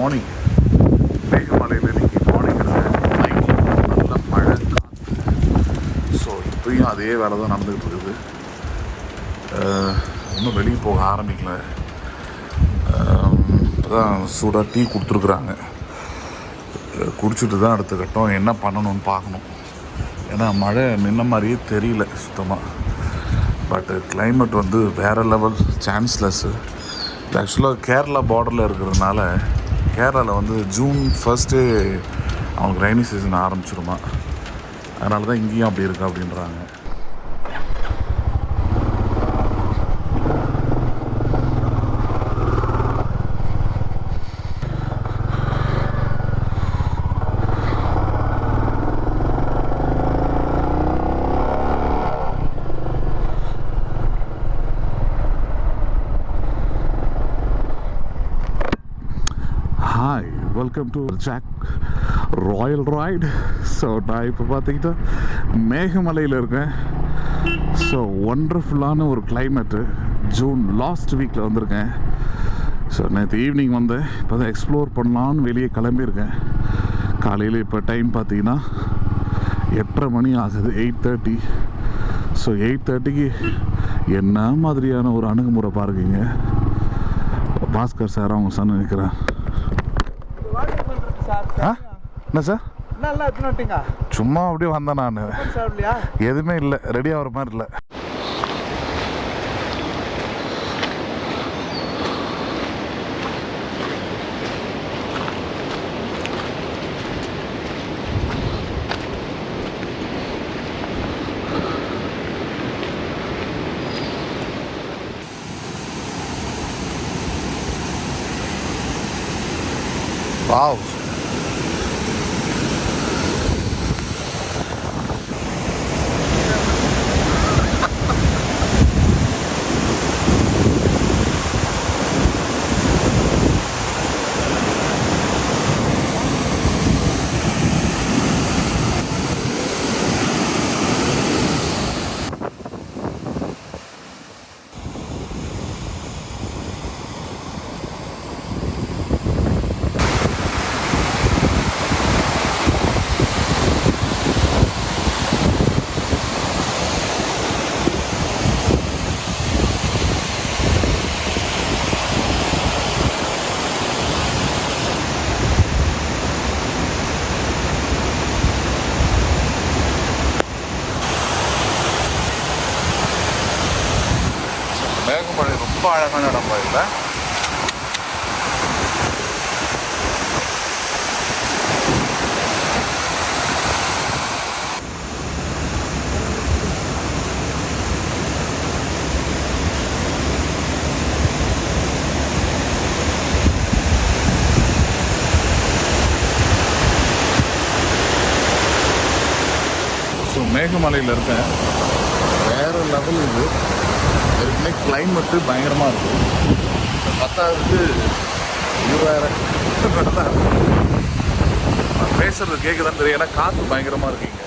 Morning மேகமலையில் இன்றைக்கி morning நைட்டில் நல்ல மழை காற்று. ஸோ இப்போயும் அதே வேலை தான் நடந்துக்கிட்டு இருக்குது. இன்னும் வெளியே போக ஆரம்பிக்கல. இப்போ தான் சூடாக டீ கொடுத்துருக்குறாங்க. குடிச்சிட்டு தான் அடுத்த கட்டம் என்ன பண்ணணும்னு பார்க்கணும். ஏன்னா மழை நின்ன மாதிரியே தெரியல சுத்தமாக. பட் கிளைமேட் வந்து வேறு லெவல், சான்ஸ்லெஸ்ஸு. ஆக்சுவலாக கேரளா பார்டரில் இருக்கிறதுனால கேரளாவில் வந்து ஜூன் ஃபர்ஸ்ட்டே அவங்களுக்கு ரெய்னி சீசன் ஆரம்பிச்சிருமா. அதனால தான் இங்கேயும் அப்படி இருக்கு அப்படின்றாங்க. Hi, welcome to Jack Royal Right. So நான் இப்போ பார்த்தீங்கன்னா மேகமலையில் இருக்கேன். ஸோ ஒண்டர்ஃபுல்லான ஒரு கிளைமேட்டு. ஜூன் லாஸ்ட் வீக்கில் வந்திருக்கேன். ஸோ நேற்று ஈவினிங் வந்தேன். இப்போ தான் எக்ஸ்ப்ளோர் பண்ணலான்னு வெளியே கிளம்பியிருக்கேன். காலையில் இப்போ டைம் பார்த்தீங்கன்னா 8:30 மணி ஆகுது, 8:30. ஸோ 8:30க்கு என்ன மாதிரியான ஒரு அணுகுமுறை பாருங்க. பாஸ்கர் சார் அவங்க சன் நினைக்கிறேன். என்ன சார்? சும்மா அப்படியே வந்தேன் நான். எதுவுமே இல்லை, ரெடி ஆகிற மாதிரி இல்லை. வாவ், மேகமலை ரொம்ப அழகான இடம் இல்லை? ஸோ மேகமலையில் இருக்கேன். வேறு லெவல் இது. ஏற்கனவே கிளைமேட்டு பயங்கரமாக இருக்குது. பத்தாவதுக்கு இது வேறு நான் பேசுகிறது கேட்குதான்னு தெரியும். ஏன்னா காற்று பயங்கரமாக இருக்குங்க.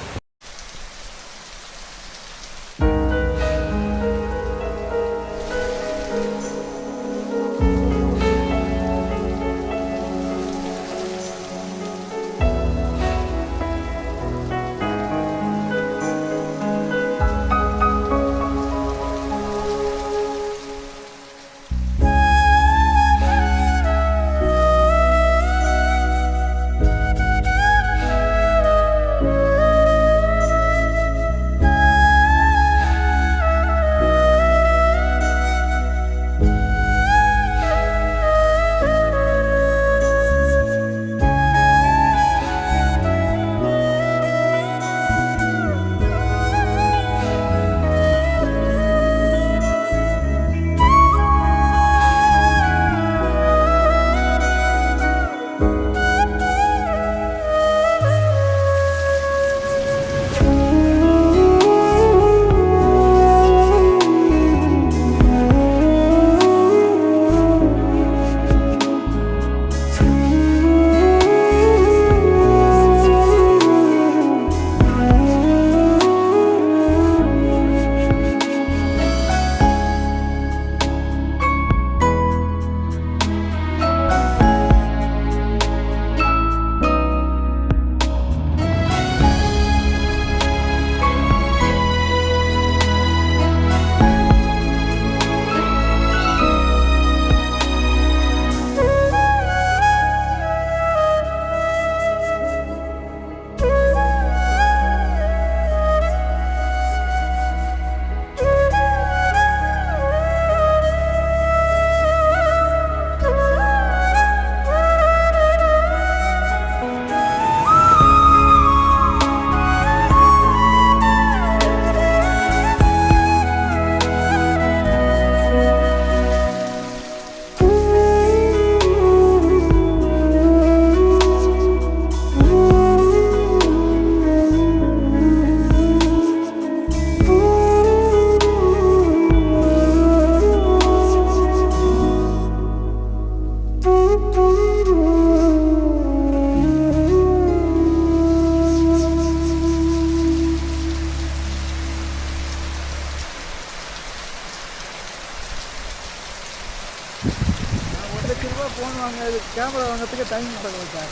கேமரா வாங்கிறதுக்கு டைம் பண்ணுங்க சார்.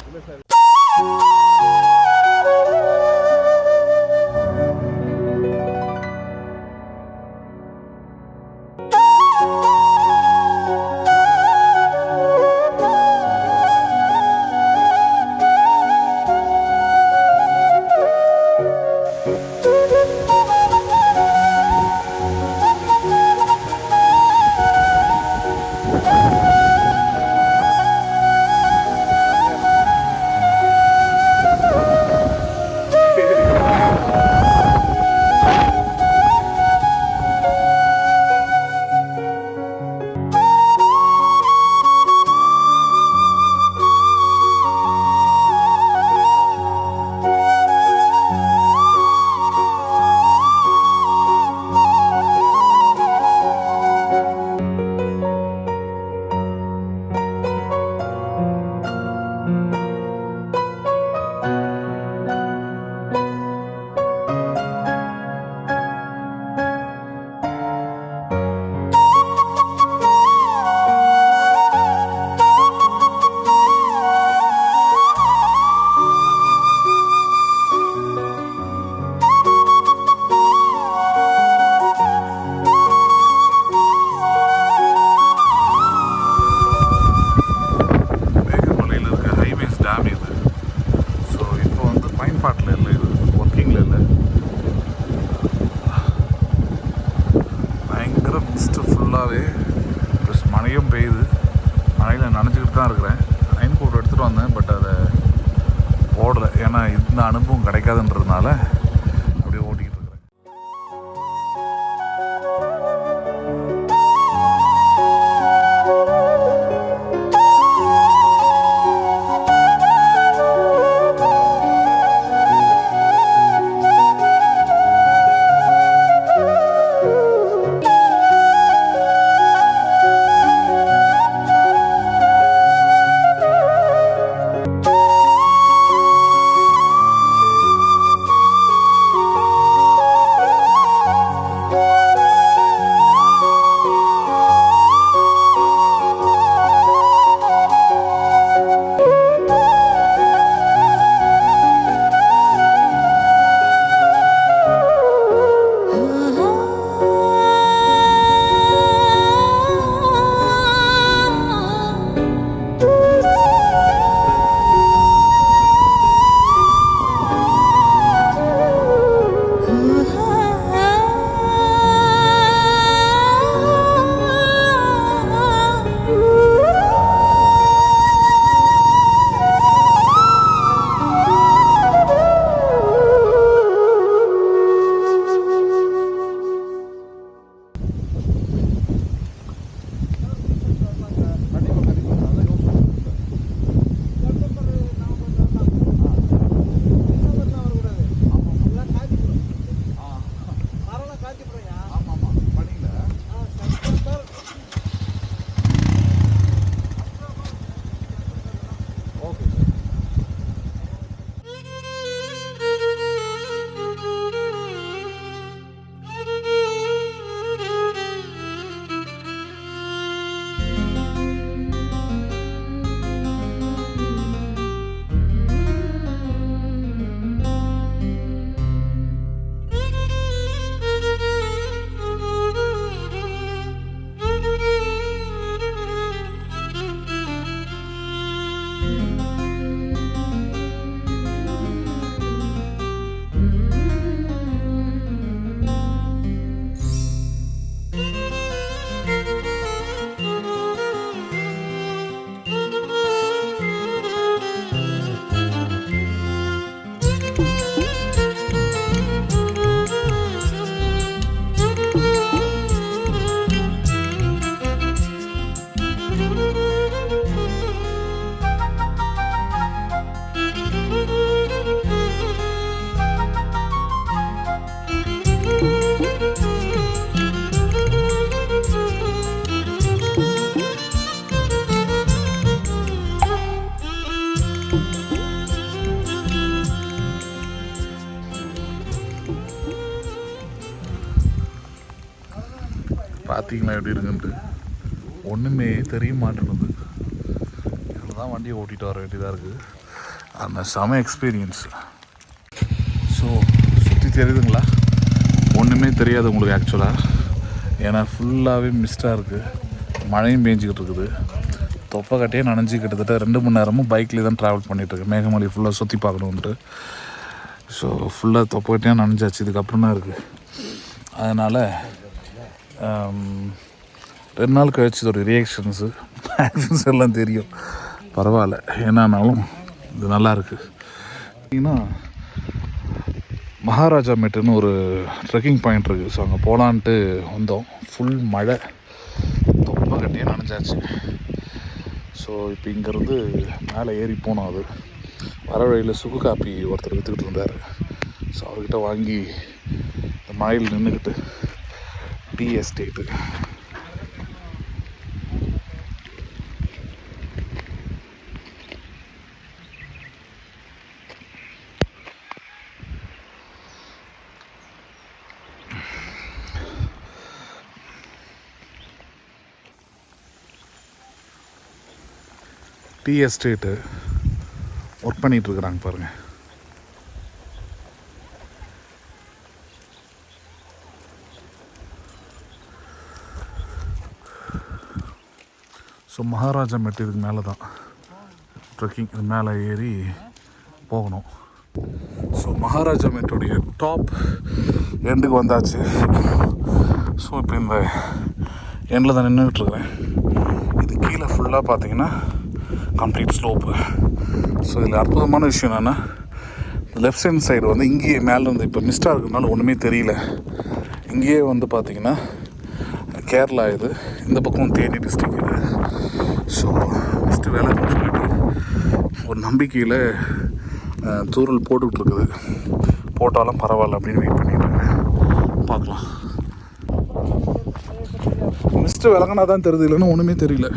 இல்லை சார். ப்ளஸ் மழையும் பெய்யுது. மழையில் நனைஞ்சிக்கிட்டு தான் இருக்கிறேன். ரெயின் கோட் எடுத்துகிட்டு வந்தேன், பட் அதை ஓடலை. ஏன்னா இந்த அனுபவம் கிடைக்காதுன்றதுனால அப்படியே ஓட்டிக்கிட்டு இருக்கிறேன். பார்த்தீங்களா எப்படி இருக்குன்ட்டு? ஒன்றுமே தெரிய மாட்டேங்குது. தான் வண்டியை ஓட்டிகிட்டு வர வேண்டியதாக இருக்குது. அந்த செம எக்ஸ்பீரியன்ஸ். ஸோ சுற்றி தெரியுதுங்களா? ஒன்றுமே தெரியாது உங்களுக்கு ஆக்சுவலாக. ஏன்னா ஃபுல்லாகவே மிஸ்டாக இருக்குது, மழையும் பேஞ்சிக்கிட்டு இருக்குது. தொப்பக்கட்டையே நனைஞ்சி கிட்டத்தட்ட 2 மணி நேரமும் பைக்லேயே தான் ட்ராவல் பண்ணிகிட்ருக்கு. மேகமலை ஃபுல்லாக சுற்றி பார்க்கணுன்ட்டு. ஸோ ஃபுல்லாக தொப்பக்கட்டையாக நனைஞ்சாச்சு. இதுக்கப்புறம் தான் இருக்குது. அதனால் 2 நாள் கழிச்சு இதோட ரியாக்ஷன்ஸு ஆக்ஷன்ஸ் எல்லாம் தெரியும். பரவாயில்ல, என்னானாலும் இது நல்லாயிருக்கு. பார்த்தீங்கன்னா மகாராஜா மெட்டுன்னு ஒரு ட்ரெக்கிங் பாயிண்ட் இருக்குது. ஸோ அங்கே போகலான்ட்டு வந்தோம். ஃபுல் மழை, தொப்பக்கட்டையே நனைஞ்சாச்சு. ஸோ இப்போ இங்கேருந்து மேலே ஏறி போனோம். அது வர வழியில் சுக்கு காப்பி ஒருத்தர் விற்றுக்கிட்டு இருந்தார். ஸோ அவர்கிட்ட வாங்கி இந்த மழையில் நின்றுக்கிட்டு tea estate tea estate work பண்ணிகிட்ருக்குறாங்க பாருங்கள். ஸோ மகாராஜா மெட்டு இதுக்கு மேலே தான் ட்ரெக்கிங். இது மேலே ஏறி போகணும். ஸோ மகாராஜா மெட்டுடைய டாப் எண்டுக்கு வந்தாச்சு. ஸோ இப்போ இந்த எண்டில் தான் நின்றுக்கிட்டுருக்குறேன். இது கீழே ஃபுல்லாக பார்த்தீங்கன்னா கம்ப்ளீட் ஸ்லோப்பு. ஸோ இதில் அற்புதமான விஷயம் என்னென்னா, லெஃப்ட் ஹேண்ட் சைடு வந்து இங்கேயே மேலே இருந்து இப்போ மிஸ்டாக இருக்கிறதுனால ஒன்றுமே தெரியல. இங்கேயே வந்து பார்த்திங்கன்னா கேரளா இது, இந்த பக்கம் தேனி டிஸ்ட்ரிக்ட் இது. ஸோ மிஸ்ட்டு வேலை கொடுத்துக்கிட்டு ஒரு நம்பிக்கையில் தூரல் போட்டுக்கிட்டு இருக்குது. போட்டாலும் பரவாயில்ல அப்படின்னு வெயிட் பண்ணிட்டுருக்கேன். பார்க்கலாம். மிஸ்ட்டு விளங்கினா தான் தெரியுது, இல்லைன்னா ஒன்றுமே தெரியல.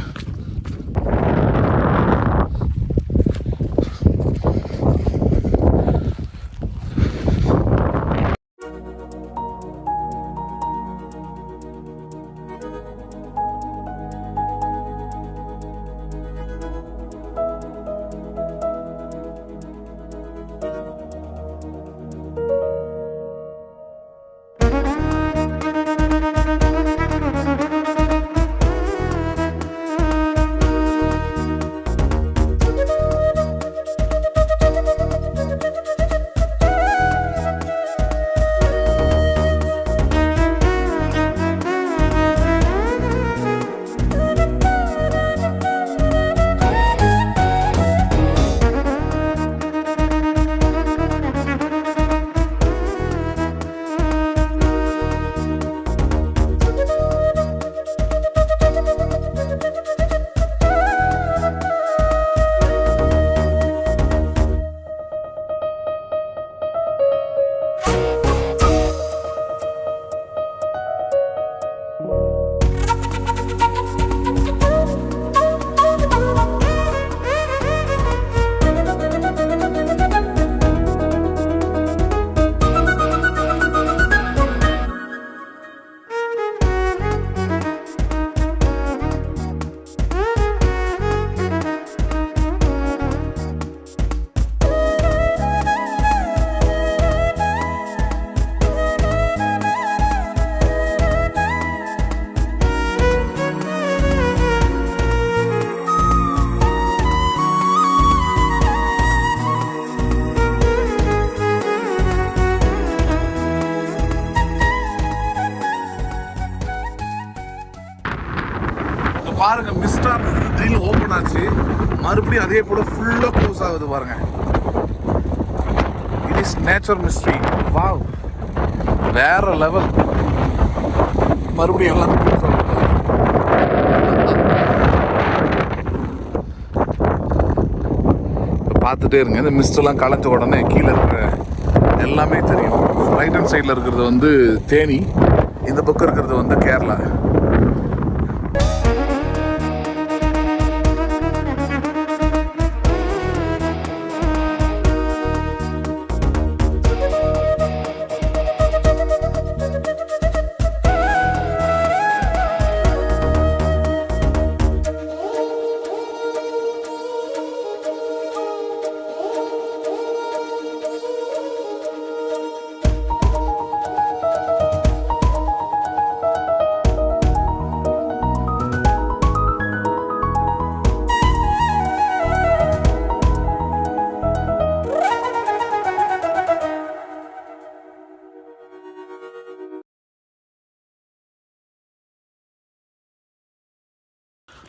பாருங்க, மிஸ்டா ட்ரில் ஓப்பன் ஆச்சு, மறுபடியும் அதே போல ஃபுல்லா க்ளோஸ் ஆகுது பாருங்க. It is nature mystery. Wow, வேற லெவல். மறுபடியும் எல்லாம் க்ளோஸ் ஆகுது. பார்த்துட்டே இருங்க. இந்த மிஸ்டெல்லாம் கலைஞ்ச உடனே கீழே இருக்கிற எல்லாமே தெரியும். ரைட் ஹேண்ட் சைடில் இருக்கிறது வந்து தேனி, இந்த பக்கம் இருக்கிறது வந்து கேரளா.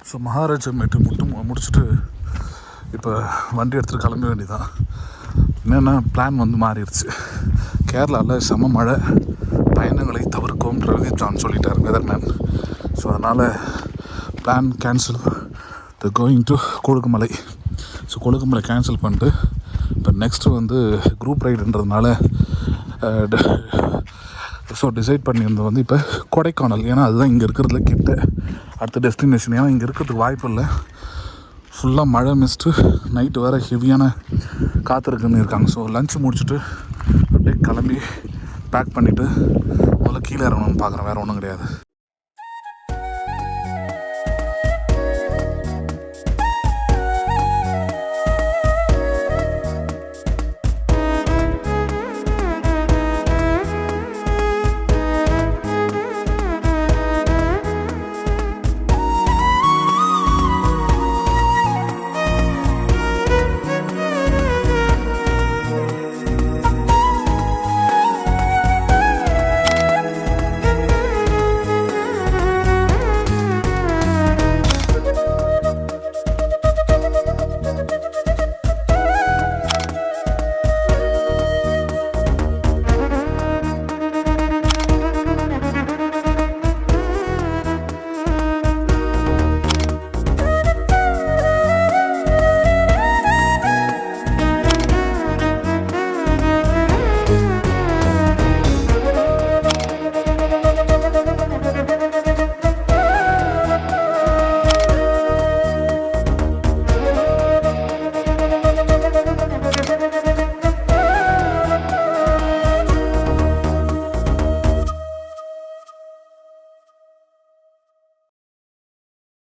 ஸோ மகாராஜா மேட்டு முடிச்சுட்டு இப்போ வண்டி எடுத்துகிட்டு கிளம்ப வேண்டியதான். என்னென்னா பிளான் வந்து மாறிடுச்சு. கேரளாவில் செம மழை, பயணங்களை தவிர்க்கவும் ரவிதீப் ஜான் சொல்லிட்டார் வெதர்மேன். ஸோ அதனால் plan cancel. The going to Kolukkumalai. So Kolukkumalai cancel பண்ணிட்டு இப்போ நெக்ஸ்ட்டு வந்து குரூப் ரைடுன்றதுனால ஸோ டிசைட் பண்ணியிருந்தது வந்து இப்போ கொடைக்கானல். ஏன்னா அதுதான் இங்கே இருக்கிறதுல கிட்ட அடுத்த டெஸ்டினேஷன். ஏன்னா இங்கே இருக்கிறதுக்கு வாய்ப்பு இல்லை, ஃபுல்லாக மழை மிஸ்ட்டு, நைட்டு வேறு ஹெவியான காத்திருக்குன்னு இருக்காங்க. ஸோ லஞ்ச் முடிச்சுட்டு அப்படியே கிளம்பி பேக் பண்ணிவிட்டு முதல்ல கீழே இறங்கணும்னு பார்க்குறேன், வேறு ஒன்றும் கிடையாது.